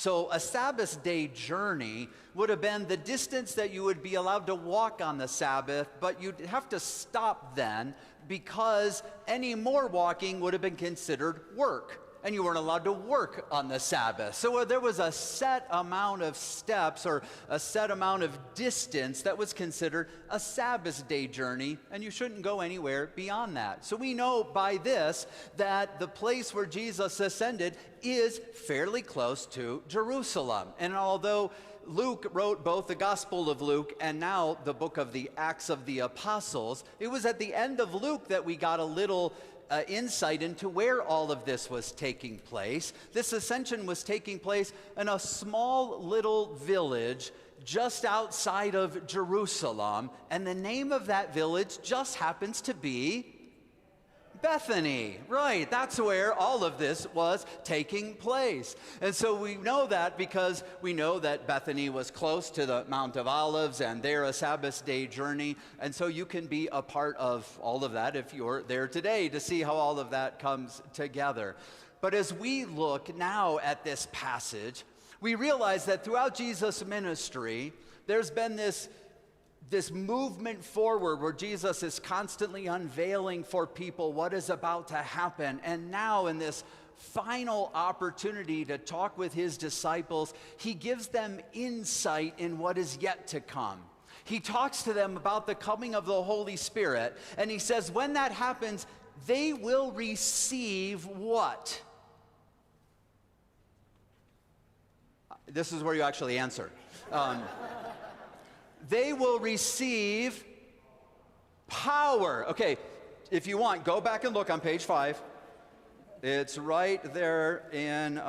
So a Sabbath day journey would have been the distance that you would be allowed to walk on the Sabbath, but you'd have to stop then because any more walking would have been considered work. And you weren't allowed to work on the Sabbath. So there was a set amount of steps or a set amount of distance that was considered a Sabbath day journey, and you shouldn't go anywhere beyond that. So we know by this that the place where Jesus ascended is fairly close to Jerusalem. And although Luke wrote both the Gospel of Luke and now the book of the Acts of the Apostles, it was at the end of Luke that we got a little insight into where all of this was taking place. This ascension was taking place in a small little village just outside of Jerusalem, and the name of that village just happens to be Bethany. Right, that's where all of this was taking place. And so we know that because we know that Bethany was close to the Mount of Olives and they're a Sabbath day journey. And so you can be a part of all of that if you're there today to see how all of that comes together. But as we look now at this passage, we realize that throughout Jesus' ministry, there's been this movement forward where Jesus is constantly unveiling for people what is about to happen. And now in this final opportunity to talk with his disciples, he gives them insight in what is yet to come. He talks to them about the coming of the Holy Spirit, and he says when that happens, they will receive what? This is where you actually answer. They will receive power. Okay, if you want, go back and look on page 5. It's right there in,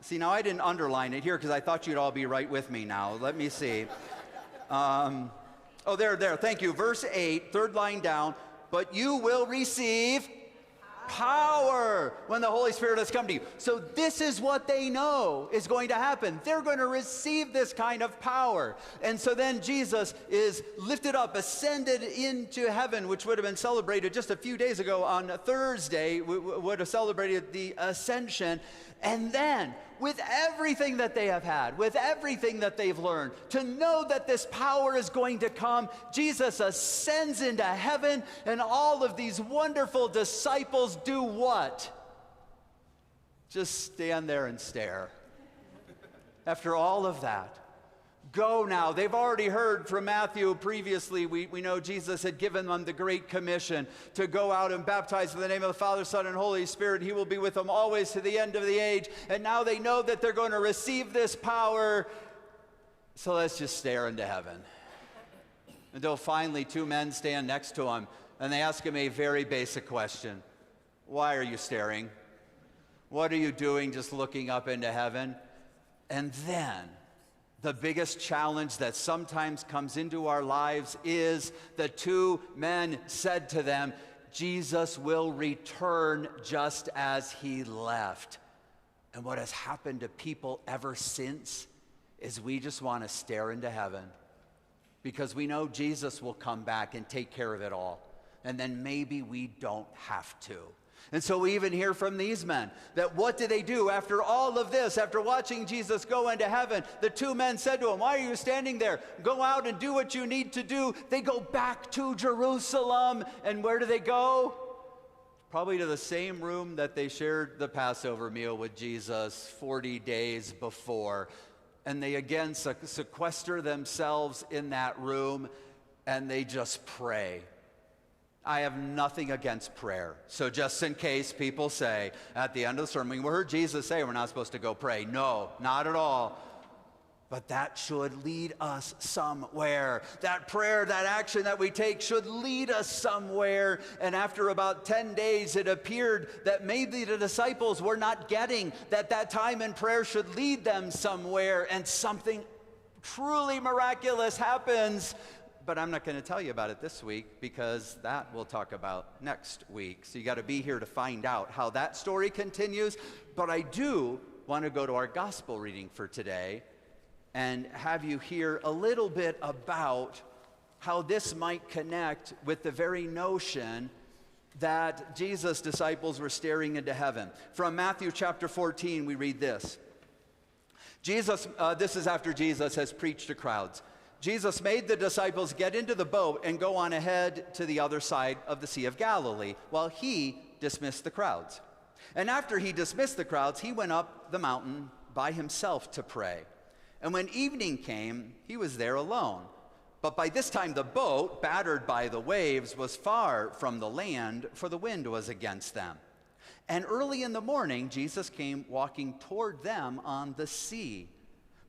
see, now I didn't underline it here because I thought you'd all be right with me now. Let me see. Oh, there, thank you. Verse 8, third line down. But you will receive power when the Holy Spirit has come to you. So this is what they know is going to happen. They're going to receive this kind of power. And so then Jesus is lifted up, ascended into heaven, which would have been celebrated just a few days ago on Thursday. We would have celebrated the ascension. And then with everything that they have had, with everything that they've learned, to know that this power is going to come, Jesus ascends into heaven, and all of these wonderful disciples do what? Just stand there and stare. After all of that, go now. They've already heard from Matthew previously. We know Jesus had given them the Great Commission to go out and baptize in the name of the Father, Son, and Holy Spirit. He will be with them always to the end of the age. And now they know that they're going to receive this power. So let's just stare into heaven. Until finally 2 men stand next to him and they ask him a very basic question. Why are you staring? What are you doing just looking up into heaven? And then the biggest challenge that sometimes comes into our lives is the 2 men said to them, Jesus will return just as he left. And what has happened to people ever since is we just want to stare into heaven because we know Jesus will come back and take care of it all. And then maybe we don't have to. And so we even hear from these men that what did they do after all of this, after watching Jesus go into heaven? The 2 men said to him, why are you standing there? Go out and do what you need to do. They go back to Jerusalem. And where do they go? Probably to the same room that they shared the Passover meal with Jesus 40 days before. And they again sequester themselves in that room and they just pray. I have nothing against prayer. So just in case people say at the end of the sermon, we heard Jesus say we're not supposed to go pray. No, not at all. But that should lead us somewhere. That prayer, that action that we take should lead us somewhere. And after about 10 days, it appeared that maybe the disciples were not getting that time in prayer should lead them somewhere. And something truly miraculous happens. But I'm not going to tell you about it this week because that we'll talk about next week. So you got to be here to find out how that story continues. But I do want to go to our gospel reading for today and have you hear a little bit about how this might connect with the very notion that Jesus' disciples were staring into heaven. From Matthew chapter 14, we read this. This is after Jesus has preached to crowds. Jesus made the disciples get into the boat and go on ahead to the other side of the Sea of Galilee while he dismissed the crowds. And after he dismissed the crowds, he went up the mountain by himself to pray. And when evening came, he was there alone. But by this time the boat, battered by the waves, was far from the land, for the wind was against them. And early in the morning, Jesus came walking toward them on the sea.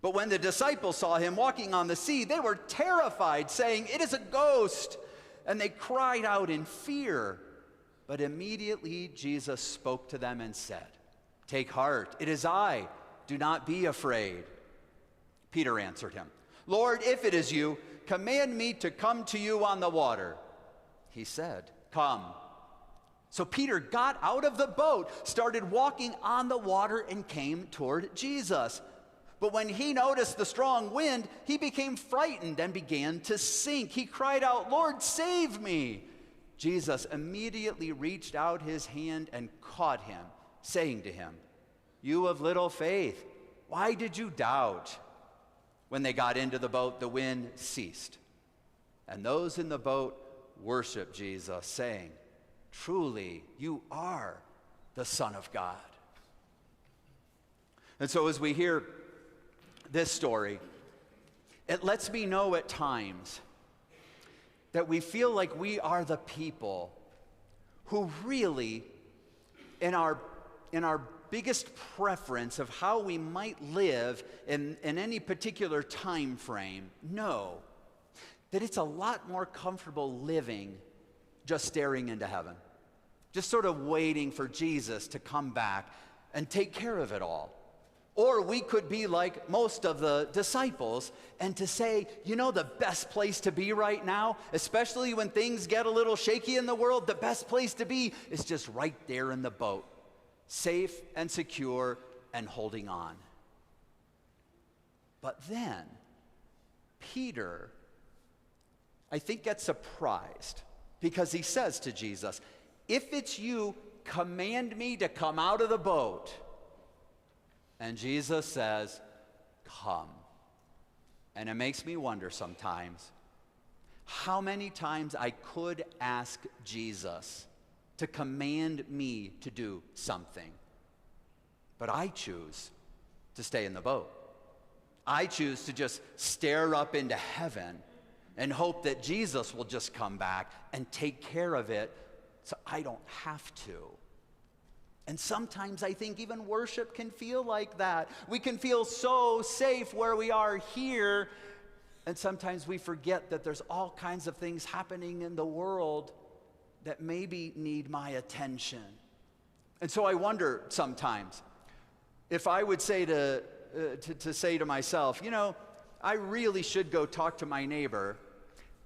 But when the disciples saw him walking on the sea, they were terrified, saying, "It is a ghost!" And they cried out in fear. But immediately Jesus spoke to them and said, "Take heart, it is I. Do not be afraid." Peter answered him, "Lord, if it is you, command me to come to you on the water." He said, "Come." So Peter got out of the boat, started walking on the water, and came toward Jesus. But when he noticed the strong wind, he became frightened and began to sink. He cried out, "Lord, save me!" Jesus immediately reached out his hand and caught him, saying to him, "You of little faith, why did you doubt?" When they got into the boat, the wind ceased. And those in the boat worshiped Jesus, saying, "Truly, you are the Son of God." And so as we hear this story, it lets me know at times that we feel like we are the people who really, in our biggest preference of how we might live in any particular time frame, know that it's a lot more comfortable living just staring into heaven, just sort of waiting for Jesus to come back and take care of it all. Or we could be like most of the disciples and to say, you know, the best place to be right now, especially when things get a little shaky in the world, the best place to be is just right there in the boat, safe and secure and holding on. But then Peter, I think, gets surprised because he says to Jesus, "If it's you, command me to come out of the boat." And Jesus says, "Come." And it makes me wonder sometimes how many times I could ask Jesus to command me to do something. But I choose to stay in the boat. I choose to just stare up into heaven and hope that Jesus will just come back and take care of it so I don't have to. And sometimes I think even worship can feel like that. We can feel so safe where we are here, and sometimes we forget that there's all kinds of things happening in the world that maybe need my attention. And so I wonder sometimes if I would say to say to myself, you know, I really should go talk to my neighbor,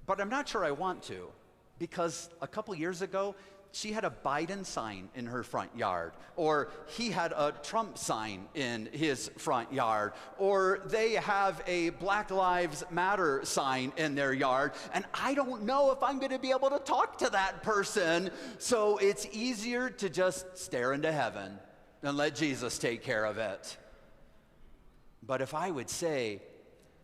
but I'm not sure I want to, because a couple years ago, she had a Biden sign in her front yard, or he had a Trump sign in his front yard, or they have a Black Lives Matter sign in their yard, and I don't know if I'm going to be able to talk to that person, so it's easier to just stare into heaven and let Jesus take care of it. But if I would say,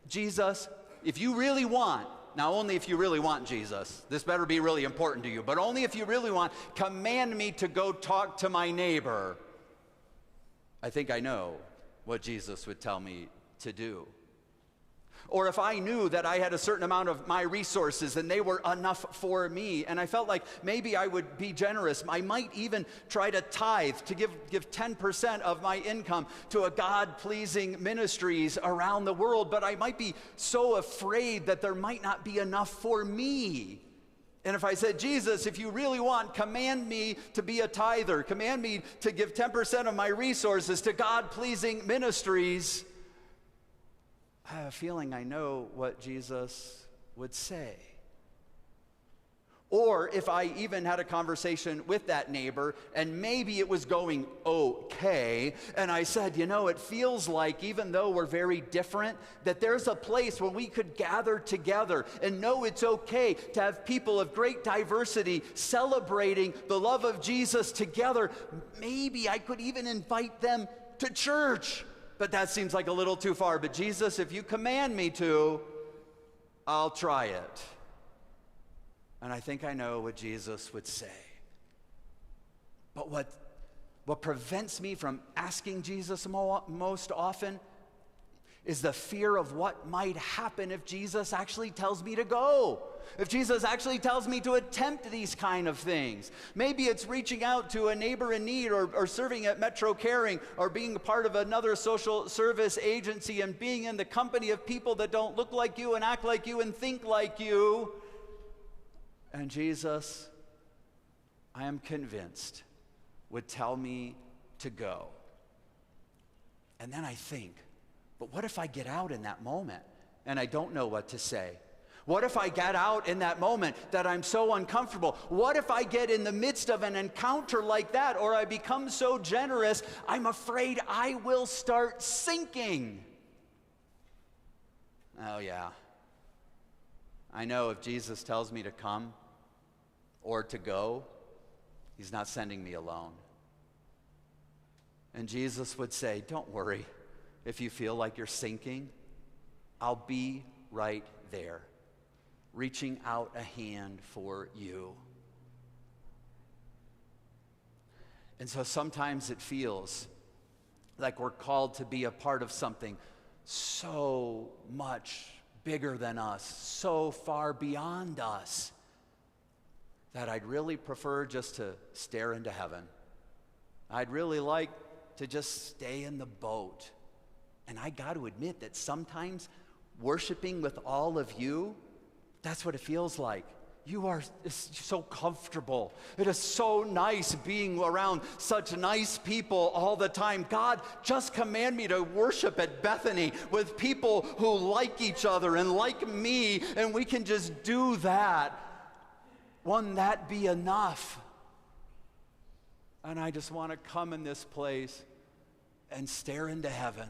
Jesus, if you really want, now only if you really want, Jesus, this better be really important to you, but only if you really want, command me to go talk to my neighbor, I think I know what Jesus would tell me to do. Or if I knew that I had a certain amount of my resources and they were enough for me, and I felt like maybe I would be generous, I might even try to tithe, to give 10% of my income to a God-pleasing ministries around the world, but I might be so afraid that there might not be enough for me. And if I said, Jesus, if you really want, command me to be a tither, command me to give 10% of my resources to God-pleasing ministries, I have a feeling I know what Jesus would say. Or if I even had a conversation with that neighbor and maybe it was going okay, and I said, you know, it feels like even though we're very different, that there's a place where we could gather together and know it's okay to have people of great diversity celebrating the love of Jesus together. Maybe I could even invite them to church. but that seems like a little too far. But Jesus, if you command me to, I'll try it. And I think I know what Jesus would say. But what prevents me from asking Jesus most often is the fear of what might happen if Jesus actually tells me to go. If Jesus actually tells me to attempt these kind of things. Maybe it's reaching out to a neighbor in need, or serving at Metro Caring, or being a part of another social service agency and being in the company of people that don't look like you and act like you and think like you. And Jesus, I am convinced, would tell me to go. And then I think, but what if I get out in that moment and I don't know what to say? What if I get out in that moment that I'm so uncomfortable? What if I get in the midst of an encounter like that, or I become so generous, I'm afraid I will start sinking? Oh yeah. I know if Jesus tells me to come or to go, he's not sending me alone. And Jesus would say, don't worry. If you feel like you're sinking, I'll be right there, reaching out a hand for you. And so sometimes it feels like we're called to be a part of something so much bigger than us, so far beyond us, that I'd really prefer just to stare into heaven. I'd really like to just stay in the boat. And I got to admit that sometimes worshiping with all of you, that's what it feels like. You are so comfortable. It is so nice being around such nice people all the time. God, just command me to worship at Bethany with people who like each other and like me, and we can just do that. Wouldn't that be enough? And I just want to come in this place and stare into heaven.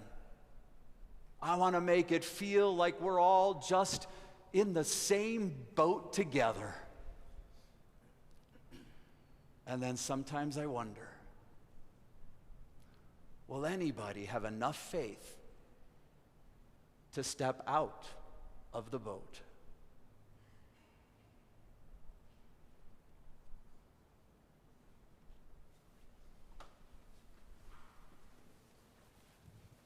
I want to make it feel like we're all just in the same boat together. And then sometimes I wonder, will anybody have enough faith to step out of the boat?